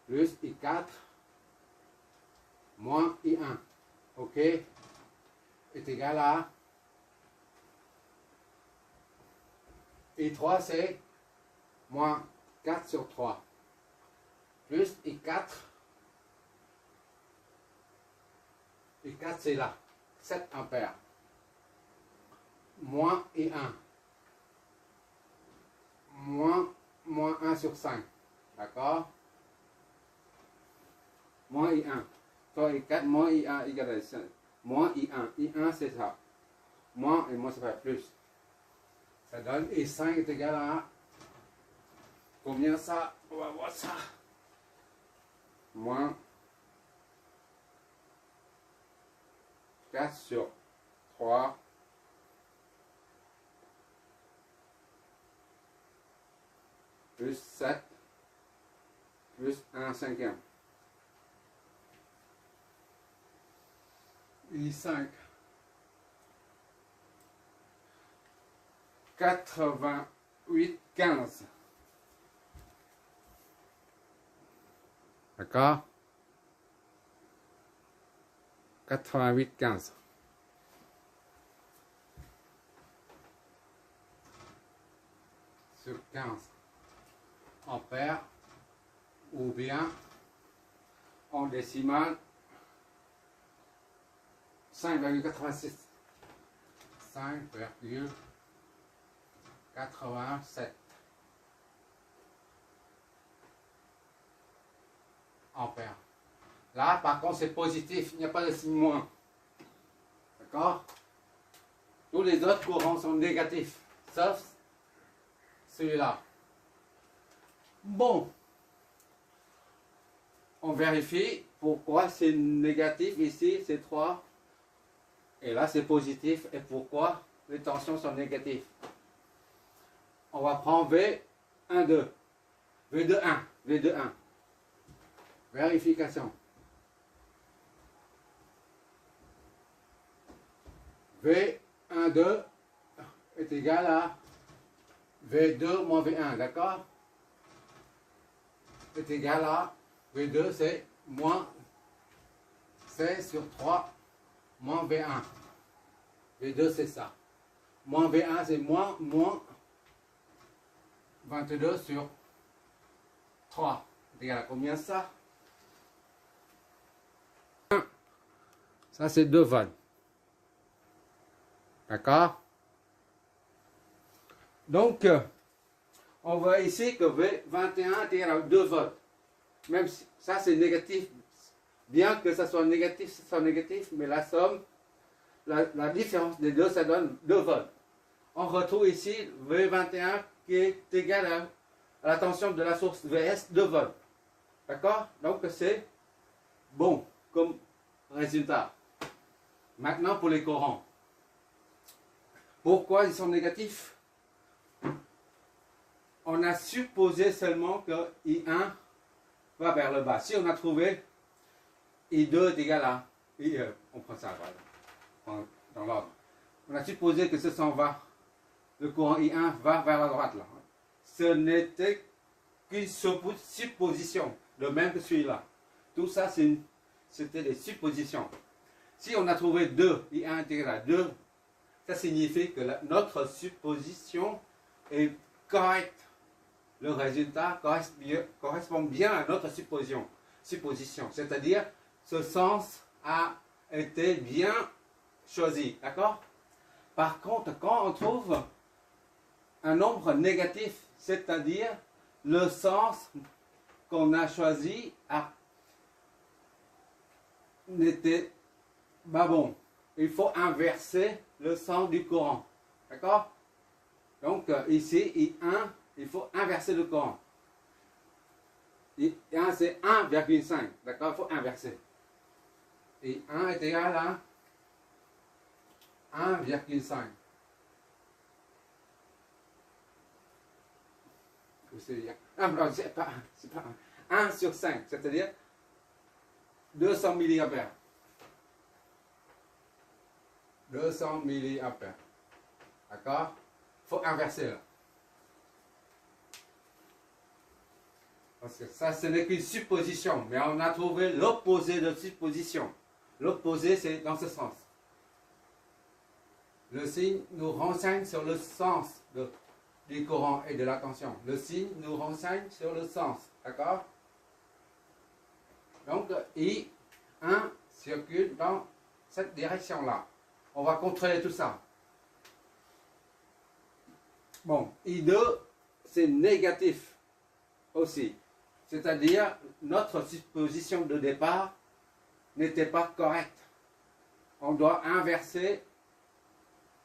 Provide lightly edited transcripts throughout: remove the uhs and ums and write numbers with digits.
plus I4 moins I1, ok, est égal à I3, c'est moins 4 sur 3, plus I4 c'est là, 7 ampères, moins I1, moins 1 sur 5, d'accord, moins I1, soit I4 moins I1 égale à 5, moins I1, I1 c'est ça, moins et moins ça fait plus, ça donne I5 est égal à combien ça, on va voir ça, moins 4 sur 3 plus 7 plus 1 cinquième. I5 88 15. D'accord? 88 15. Sur 15 ampères, ou bien en décimale 5,86. 5,87 ampères. Là, par contre, c'est positif, il n'y a pas de signe moins. D'accord? Tous les autres courants sont négatifs, sauf celui-là. Bon, on vérifie pourquoi c'est négatif ici, c'est 3, et là c'est positif, et pourquoi les tensions sont négatives. On va prendre V1,2, V2,1, V2,1. Vérification. V1,2 est égal à V2 moins V1, d'accord? Est égal à V2, c'est moins 16 sur 3 moins V1. V2, c'est ça. Moins V1, c'est moins 22 sur 3. C'est égal à combien ça? Ça, c'est 2 volts. D'accord? Donc, on voit ici que V21 est égal à 2 volts. Même si ça, c'est négatif. Bien que ça soit négatif, mais la somme, la différence des deux, ça donne 2 volts. On retrouve ici V21 qui est égal à la tension de la source VS, 2 volts. D'accord? Donc, c'est bon comme résultat. Maintenant, pour les courants. Pourquoi ils sont négatifs? On a supposé seulement que I1 va vers le bas. Si on a trouvé I2 est égal à on prend ça voilà, dans l'ordre. On a supposé que ce s'en va. Le courant I1 va vers la droite là. Ce n'était qu'une supposition, de même que celui-là. Tout ça, c'était des suppositions. Si on a trouvé 2, I1 est égal à 2, ça signifie que notre supposition est correcte. Le résultat correspond bien à notre supposition. C'est-à-dire, ce sens a été bien choisi. D'accord? Par contre, quand on trouve un nombre négatif, c'est-à-dire le sens qu'on a choisi n'était pas bon. Il faut inverser le sens du courant. D'accord? Donc, ici, I1, il faut inverser le courant. I1, c'est 1,5. D'accord? Il faut inverser. Et 1 est égal à 1,5. Non, c'est pas 1. 1 sur 5, c'est-à-dire 200 milliampères. 200 milliampères. D'accord? Il faut inverser là. Parce que ça, ce n'est qu'une supposition, mais on a trouvé l'opposé de supposition. L'opposé, c'est dans ce sens. Le signe nous renseigne sur le sens du courant et de la tension. Le signe nous renseigne sur le sens. D'accord? Donc, I1 circule dans cette direction-là. On va contrôler tout ça. Bon, I2, c'est négatif aussi. C'est-à-dire, notre supposition de départ n'était pas correcte. On doit inverser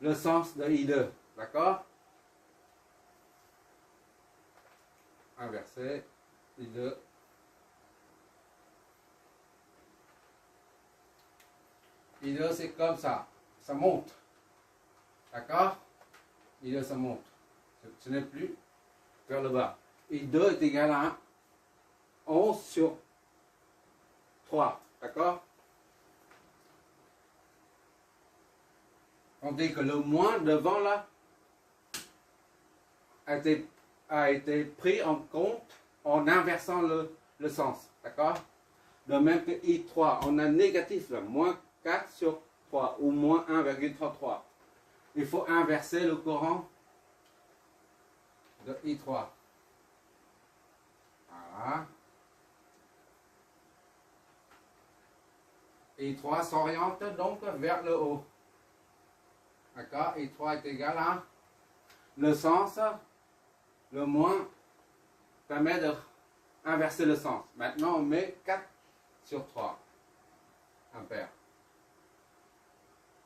le sens de I2. D'accord? Inverser I2. I2, c'est comme ça. Ça monte. D'accord? I2, ça monte. Ce n'est plus vers le bas. I2 est égal à 11 sur 3. D'accord? On dit que le moins devant là a été pris en compte en inversant le sens. D'accord? De même que I3, on a négatif là, moins 4 sur 3 ou moins 1,33. Il faut inverser le courant de I3. Voilà. I3 s'oriente donc vers le haut. D'accord? I3 est égal à le sens, le moins permet d'inverser le sens. Maintenant, on met 4 sur 3 ampères.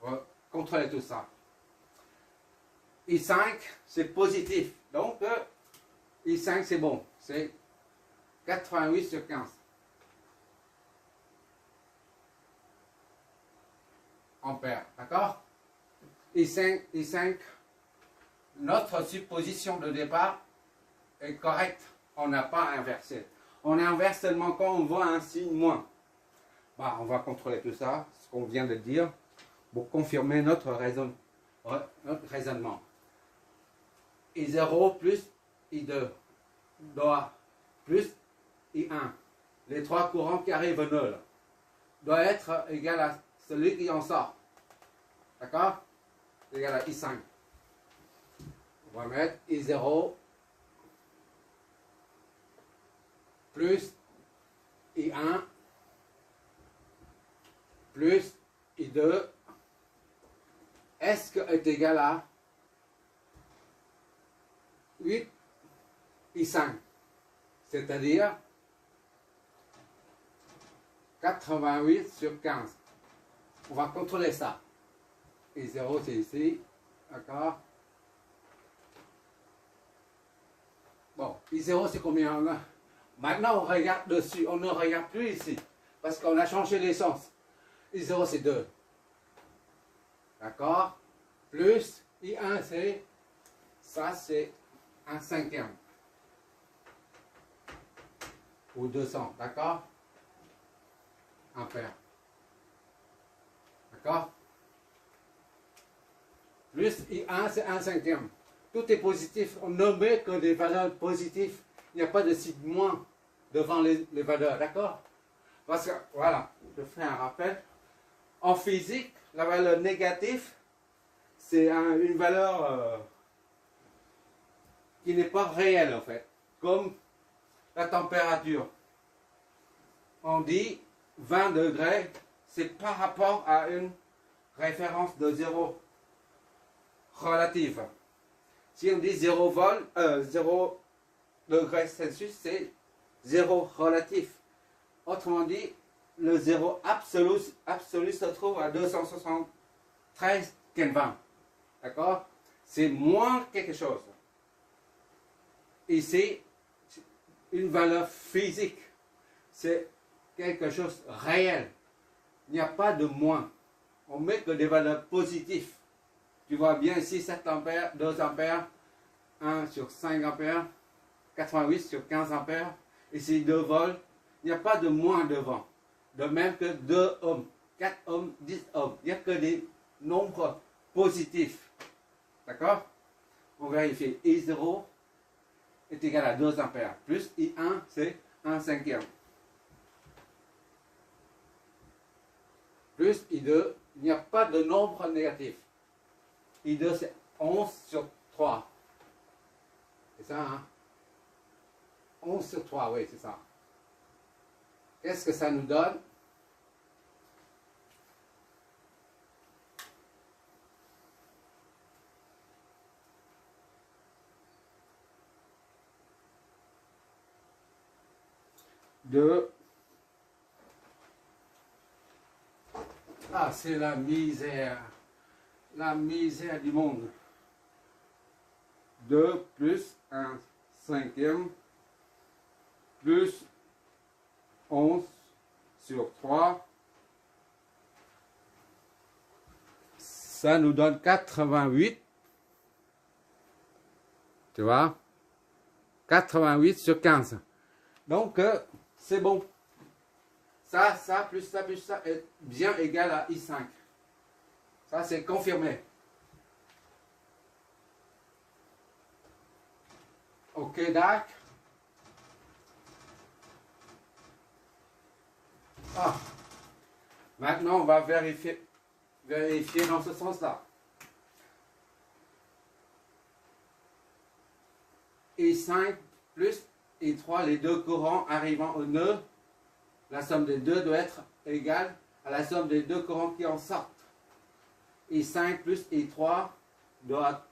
On va contrôler tout ça. I5, c'est positif. Donc, I5, c'est bon. C'est 88 sur 15. Ampères. D'accord? I5, notre supposition de départ est correcte. On n'a pas inversé. On inverse seulement quand on voit un signe moins. Bah, on va contrôler tout ça, ce qu'on vient de dire, pour confirmer notre raisonnement. I0 plus I2 doit plus I1. Les trois courants qui arrivent nuls doit être égal à celui qui en sort. D'accord? Égal à I5. On va mettre I0 plus I1 plus I2 est-ce que est égal à 8 I5, c'est-à-dire 88 sur 15. On va contrôler ça. I0 c'est ici, d'accord? Bon, I0 c'est combien on a? Maintenant on regarde dessus, on ne regarde plus ici, parce qu'on a changé les sens. I0 c'est 2. D'accord? Plus I1 c'est, ça c'est 1/5. Ou 200, d'accord? Ampères. D'accord? Plus I1 c'est 1/5. Tout est positif. On ne met que des valeurs positives. Il n'y a pas de signe moins devant les valeurs, d'accord? Parce que, voilà, je fais un rappel. En physique, la valeur négative, c'est une valeur qui n'est pas réelle en fait. Comme la température. On dit 20 degrés, c'est par rapport à une référence de 0 relative. Si on dit 0 degrés Celsius, c'est 0 relatif. Autrement dit, le 0 absolu se trouve à 273 Kelvin. D'accord? C'est moins quelque chose. Ici, une valeur physique. C'est quelque chose de réel. Il n'y a pas de moins. On met que des valeurs positives. Tu vois bien ici 7 ampères, 2 ampères, 1 sur 5 ampères, 88 sur 15 ampères. Ici 2 volts. Il n'y a pas de moins devant. De même que 2 ohms, 4 ohms, 10 ohms. Il n'y a que des nombres positifs. D'accord? On vérifie. I0 est égal à 2 ampères. Plus I1, c'est 1 cinquième. Plus I2, il n'y a pas de nombre négatif. I2 c'est 11 sur 3. C'est ça, hein? 11 sur 3, oui, c'est ça. Qu'est-ce que ça nous donne? Ah, c'est la misère. La misère du monde. 2 plus 1 cinquième plus 11 sur 3. Ça nous donne 88. Tu vois? 88 sur 15. Donc, c'est bon. Ça, plus ça est bien égal à I5. Ça, c'est confirmé. Ok, d'accord. Ah. Maintenant, on va vérifier dans ce sens-là. I5 plus I3, les deux courants arrivant au nœud, la somme des deux doit être égale à la somme des deux courants qui en sortent. I5 plus I3 doit,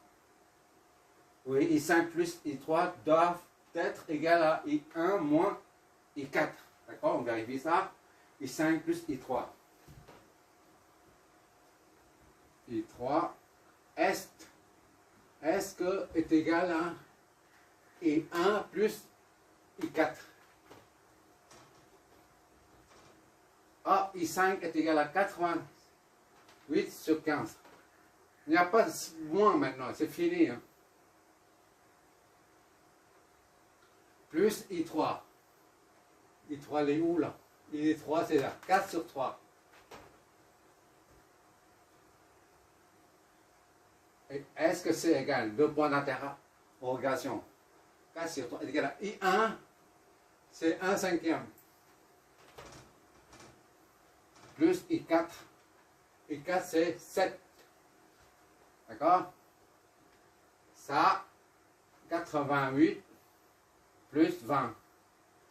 oui, I5 plus I3 doivent être égal à I1 moins I4. D'accord, on vérifie ça. I5 plus I3. I3 est que est égal à I1 plus I4. Ah, I5 est égal à 88 sur 15. Il n'y a pas de moins maintenant, c'est fini. Hein. Plus I3. I3, il est où là? I3, c'est là. 4 sur 3. Est-ce que c'est égal? 2 points d'interrogation. 4 sur 3 est égal à I1, c'est 1 cinquième. Plus I4. I4, c'est 7. D'accord? Ça, 88 plus 20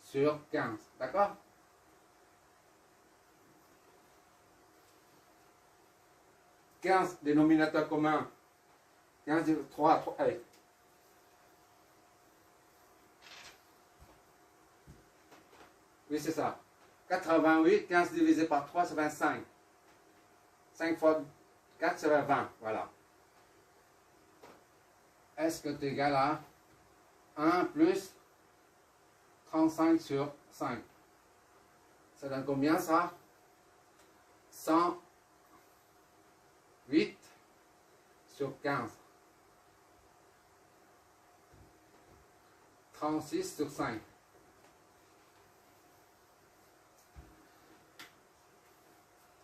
sur 15. D'accord? « 15 dénominateur commun. 15, 3, allez. Oui, c'est ça. 88, 15 divisé par 3, c'est 25. 5 fois 4, c'est 20. Voilà. Est-ce que c'est égal à 1 plus 35 sur 5? Ça donne combien ça? 108 sur 15. 36 sur 5.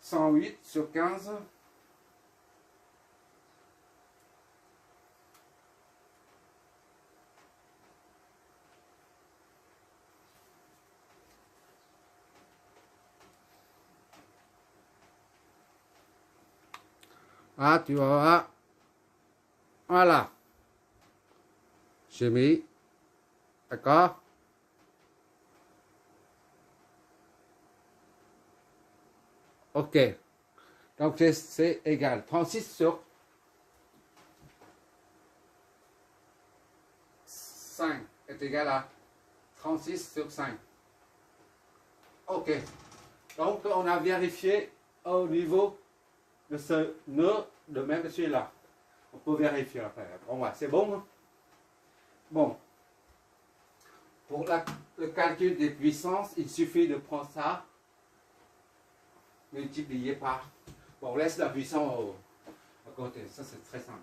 « 108 sur 15. » Ah, tu vas voir. Voilà. J'ai mis. D'accord? Ok. Donc c'est égal. 36 sur 5 est égal à 36 sur 5. Ok. Donc on a vérifié au niveau de ce nœud de même celui-là. On peut vérifier après. Bon, ouais, c'est bon. Hein? Bon. Pour le calcul des puissances, il suffit de prendre ça, multiplié par. Bon, on laisse la puissance à côté. Ça, c'est très simple.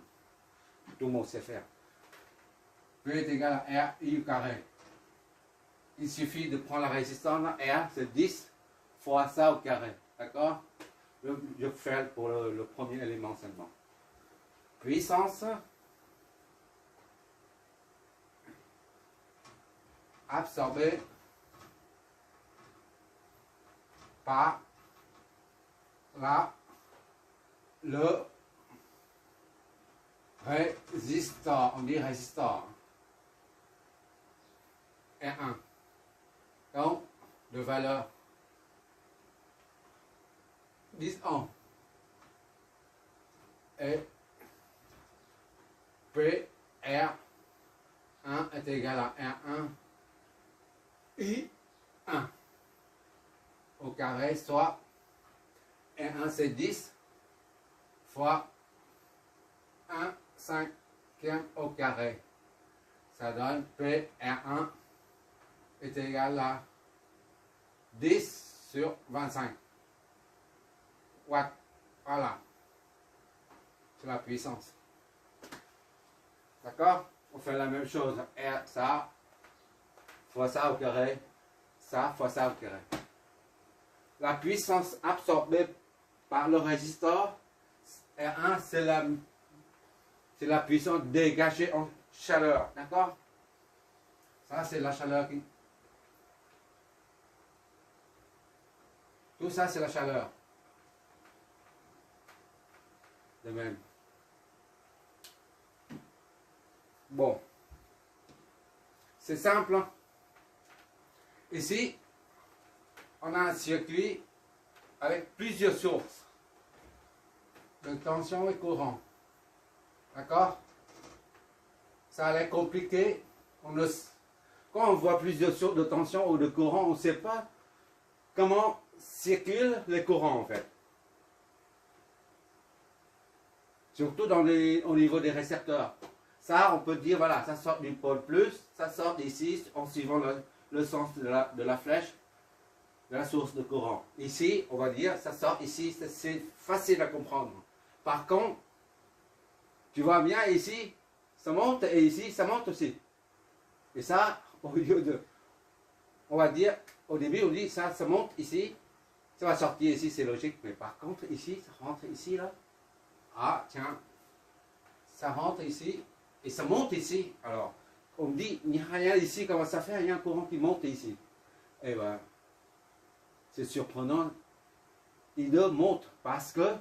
Tout le monde sait faire. P est égal à R I au carré. Il suffit de prendre la résistance. R, c'est 10 fois ça au carré. D'accord? Je fais pour le premier élément seulement. Puissance absorbée par le résistor. On dit résistor. R1. Donc, de valeur 10 ohms. Et PR1 est égal à R1 I1 au carré, soit R1 c'est 10 fois 1 cinquième au carré. Ça donne PR1 est égal à 10 sur 25 watts. Voilà. C'est la puissance. D'accord? On fait la même chose. R, ça, fois ça au carré, ça, fois ça au carré. La puissance absorbée par le résistor, R1, c'est la puissance dégagée en chaleur. D'accord? Ça, c'est la chaleur qui... Tout ça, c'est la chaleur. De même. Bon. C'est simple. Hein? Ici, on a un circuit avec plusieurs sources de tension et courant. D'accord? Ça a l'air compliqué. Quand on voit plusieurs sources de tension ou de courant, on ne sait pas comment circulent les courants en fait. Surtout au niveau des récepteurs. Ça, on peut dire, voilà, ça sort du pôle plus, ça sort d'ici en suivant le sens de la flèche, de la source de courant. Ici, on va dire, ça sort ici, c'est facile à comprendre. Par contre, tu vois bien ici, ça monte et ici, ça monte aussi. Et ça, au lieu de, on va dire, au début, on dit, ça monte ici, ça va sortir ici, c'est logique. Mais par contre, ici, ça rentre ici, là. Ah, tiens, ça rentre ici et ça monte ici. Alors, on me dit, il n'y a rien ici, comment ça fait? Il y a un courant qui monte ici. Eh bien, c'est surprenant. I2 monte parce que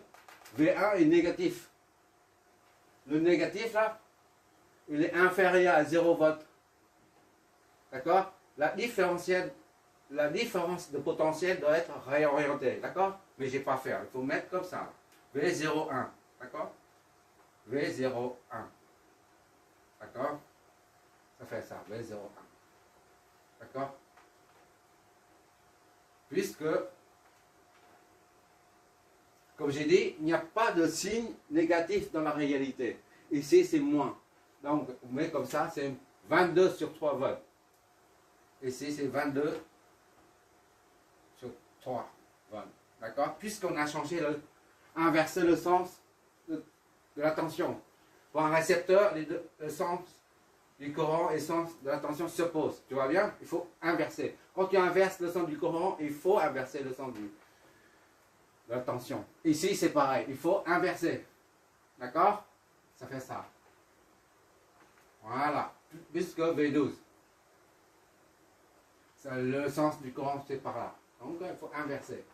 V1 est négatif. Le négatif, là, il est inférieur à 0 volt. D'accord? La différence de potentiel doit être réorientée. D'accord? Mais je n'ai pas fait. Il faut mettre comme ça. V01. D'accord? V01. D'accord? Ça fait ça, V01. D'accord? Puisque, comme j'ai dit, il n'y a pas de signe négatif dans la réalité. Ici, c'est moins. Donc, on met comme ça, c'est 22 sur 3 volts. Ici, c'est 22 sur 3 volts. D'accord? Puisqu'on a inversé le sens de la tension. Pour un récepteur, le sens du courant et le sens de la tension s'opposent. Tu vois bien? Il faut inverser. Quand tu inverses le sens du courant, il faut inverser le sens de la tension. Ici, c'est pareil. Il faut inverser. D'accord? Ça fait ça. Voilà. Puisque V12. Le sens du courant, c'est par là. Donc, il faut inverser.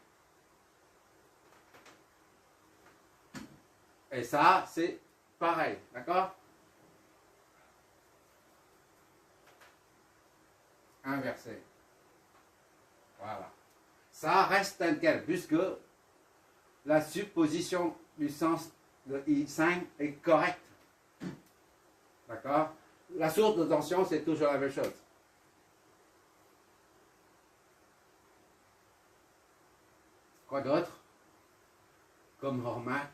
Et ça, c'est pareil, d'accord? Inversé. Voilà. Ça reste tel, puisque la supposition du sens de I5 est correcte. D'accord? La source de tension, c'est toujours la même chose. Quoi d'autre? Comme remarque.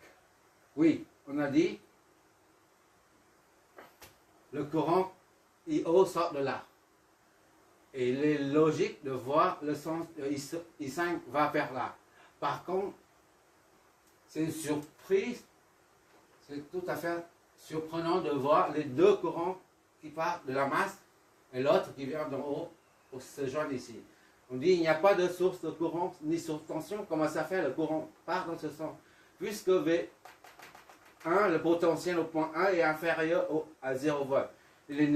Oui, on a dit le courant IO sort de là. Et il est logique de voir le sens de I5 va vers là. Par contre, c'est une surprise, c'est tout à fait surprenant de voir les deux courants qui partent de la masse et l'autre qui vient d'en haut pour se joindre ici. On dit il n'y a pas de source de courant ni source de tension. Comment ça fait? Le courant part dans ce sens. Puisque V1, le potentiel au point 1 est inférieur à 0 volt. Il est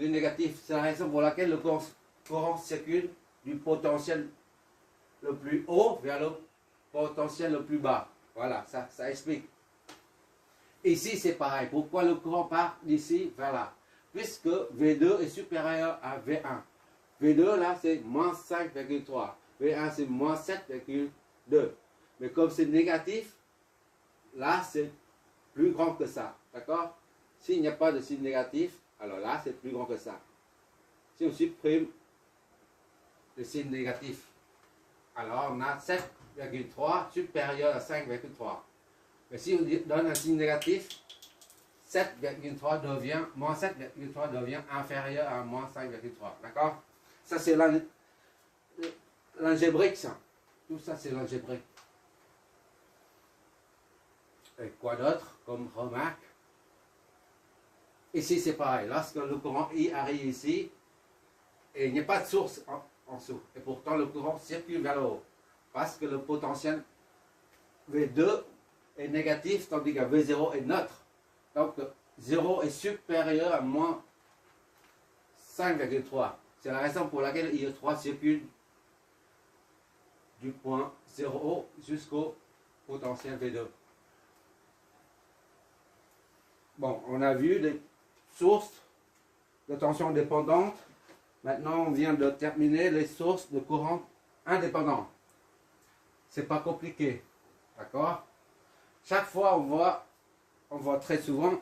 négatif. C'est la raison pour laquelle le courant circule du potentiel le plus haut vers le potentiel le plus bas. Voilà, ça explique. Ici, c'est pareil. Pourquoi le courant part d'ici vers là? Puisque V2 est supérieur à V1. V2, là, c'est moins 5,3. V1, c'est moins 7,2. Mais comme c'est négatif, là, c'est plus grand que ça. D'accord? S'il n'y a pas de signe négatif, alors là, c'est plus grand que ça. Si on supprime le signe négatif, alors on a 7,3 supérieur à 5,3. Mais si on donne un signe négatif, 7,3 devient, moins 7,3 devient inférieur à moins 5,3. D'accord? Ça, c'est l'algébrique, ça. Tout ça, c'est l'algébrique. Et quoi d'autre comme remarque? Ici, c'est pareil. Lorsque le courant I arrive ici, et il n'y a pas de source en dessous. Et pourtant, le courant circule vers le haut. Parce que le potentiel V2 est négatif, tandis que V0 est neutre. Donc, 0 est supérieur à moins 5,3. C'est la raison pour laquelle IE3 circule du point 0 jusqu'au potentiel V2. Bon, on a vu des sources de tension dépendantes. Maintenant, on vient de terminer les sources de courant indépendants. C'est pas compliqué. D'accord? Chaque fois, on voit très souvent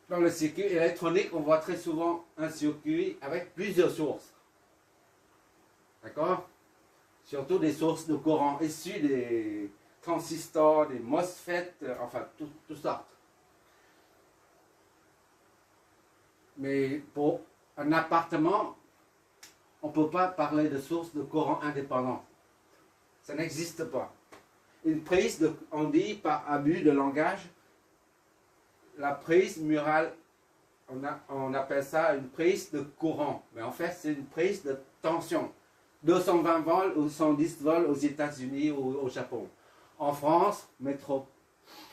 dans le circuit électronique, on voit très souvent un circuit avec plusieurs sources. D'accord? Surtout des sources de courant issues des transistors, des MOSFET, enfin, toutes sortes. Mais pour un appartement, on ne peut pas parler de source de courant indépendant. Ça n'existe pas. Une prise, on dit par abus de langage, la prise murale, on appelle ça une prise de courant. Mais en fait, c'est une prise de tension. 220 volts ou 110 volts aux États-Unis ou au Japon. En France,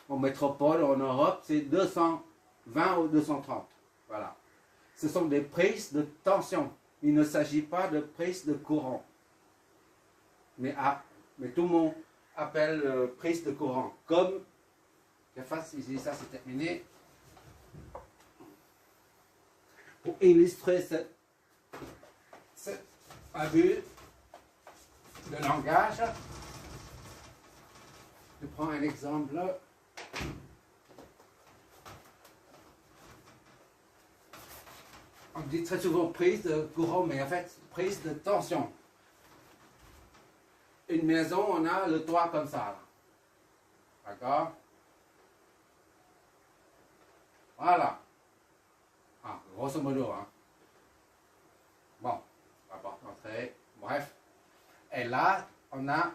en métropole, en Europe, c'est 220 ou 230. Voilà. Ce sont des prises de tension. Il ne s'agit pas de prise de courant. Mais tout le monde appelle prise de courant. Comme, j'efface ici, ça c'est terminé. Pour illustrer cet abus de langage, je prends un exemple. On dit très souvent prise de courant, mais en fait, prise de tension. Une maison, on a le toit comme ça. D'accord? Voilà. Ah, grosso modo. Hein. Bon, on va pas rentrer. Bref. Et là, on a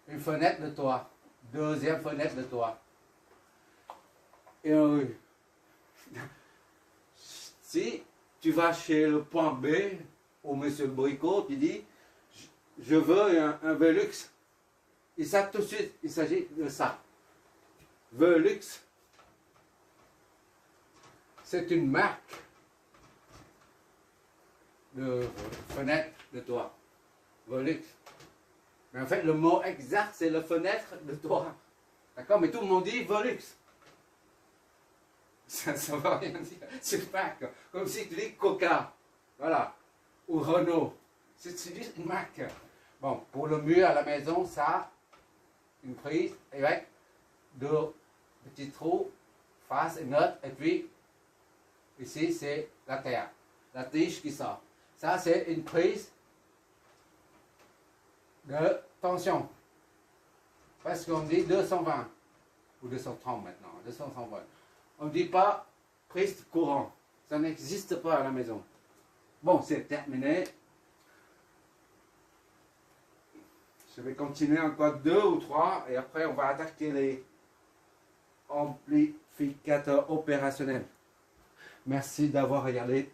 une fenêtre de toit. Deuxième fenêtre de toit. Et si tu vas chez le point B, ou monsieur le bricot, tu dis, je veux un Velux. Et ça, tout de suite, il s'agit de ça. Velux, c'est une marque de fenêtre de toit. Velux. Mais en fait, le mot exact, c'est la fenêtre de toit. D'accord? Mais tout le monde dit Velux. Ça ne veut rien dire. C'est une marque. Comme si tu dis Coca. Voilà. Ou Renault. C'est juste une marque. Bon, pour le mur à la maison, ça, une prise avec deux petits trous, face et neutre, et puis ici c'est la terre, la tige qui sort. Ça c'est une prise de tension. Parce qu'on dit 220 ou 230 maintenant, 230 volts. On ne dit pas prise de courant. Ça n'existe pas à la maison. Bon, c'est terminé. Je vais continuer encore 2 ou 3 et après on va attaquer les amplificateurs opérationnels. Merci d'avoir regardé.